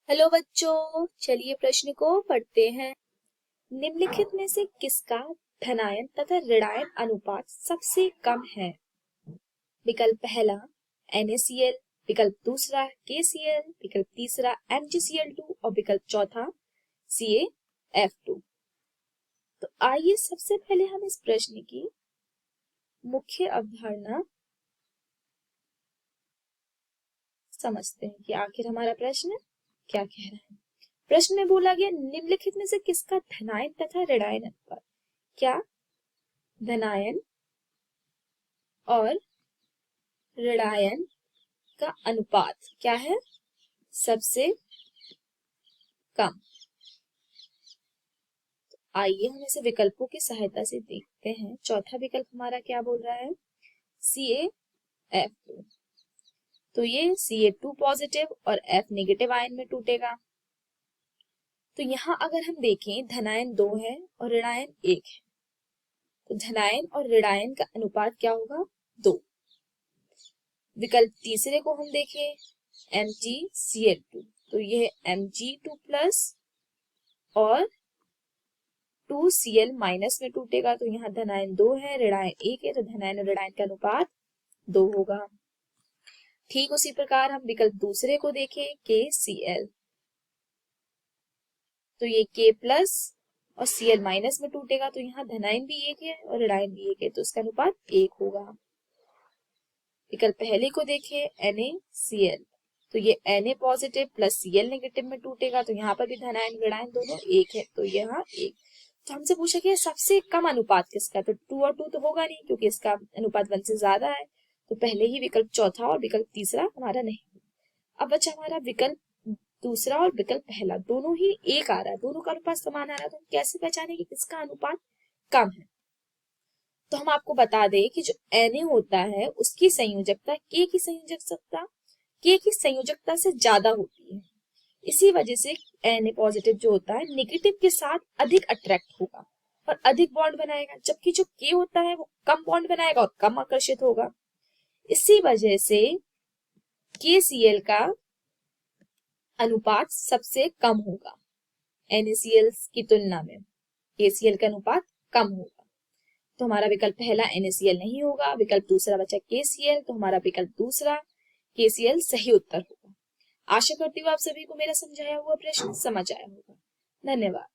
Hello बच्चों, चलिए प्रश्न को पढ़ते हैं। निम्नलिखित में से किसका धनायन तथा ऋणायन अनुपात सबसे कम है? विकल्प पहला NaCl, विकल्प दूसरा KCl, विकल्प तीसरा MgCl2 और विकल्प चौथा CaF2। तो आइए सबसे पहले हम इस प्रश्न की मुख्य अवधारणा समझते हैं कि आखिर हमारा प्रश्न क्या कह रहा है। प्रश्न में बोला गया निम्नलिखित में से किसका धनायन तथा ऋणायन अनुपात, क्या धनायन और ऋणायन का अनुपात क्या है सबसे कम। तो आइए हम इसे विकल्पों की सहायता से देखते हैं। चौथा विकल्प हमारा क्या बोल रहा है? CaF2। तो ये Ca2 पॉजिटिव और F नेगेटिव आयन में टूटेगा। तो यहाँ अगर हम देखें धनायन 2 है और ऋणायन 1 है, तो धनायन और ऋणायन का अनुपात क्या होगा? 2। विकल्प तीसरे को हम देखें MgCl2, तो यह Mg2 प्लस और 2Cl माइनस में टूटेगा। तो यहाँ धनायन 2 है, ऋणायन 1 है, तो धनायन और ऋणायन का अनुपात 2 होगा। ठीक उसी प्रकार हम विकल्प दूसरे को देखें KCl, तो ये K प्लस और Cl माइनस में टूटेगा। तो यहाँ धनायन भी 1 है और ऋणायन भी 1 है, तो इसका अनुपात 1 होगा। विकल्प पहले को देखें NaCl, तो ये Na positive plus Cl negative में टूटेगा। तो यहाँ पर भी धनायन ऋणायन दोनों 1 है, तो यहाँ 1। तो हमसे पूछा गया सबसे कम अनुपात किसका, तो 2 और 2 तो होगा नहीं क्योंकि इसका अनुपात 1 से ज्यादा है। तो पहले ही विकल्प चौथा और विकल्प तीसरा हमारा नहीं। अब बचा हमारा विकल्प दूसरा और विकल्प पहला, दोनों ही 1 आ रहा है, दोनों का अनुपात समान आ रहा है। तो हम कैसे पहचाने कि किसका अनुपात कम है? तो हम आपको बता दें कि जो Na होता है उसकी संयोजकता K की संयोजकता K की संयोजकता से ज्यादा होती है। इसी वजह से Na पॉजिटिव जो होता है नेगेटिव के साथ अधिक अट्रैक्ट होगा और अधिक बॉन्ड बनाएगा, जबकि जो K होता है वो कम बॉन्ड बनाएगा और कम आकर्षित होगा। इसी वजह से KCl का अनुपात सबसे कम होगा। NaCl की तुलना में KCl का अनुपात कम होगा। तो हमारा विकल्प पहला NaCl नहीं होगा, विकल्प दूसरा बचा KCl, तो हमारा विकल्प दूसरा KCl सही उत्तर होगा। आशा करती हूँ आप सभी को मेरा समझाया हुआ प्रश्न समझ आया होगा। धन्यवाद।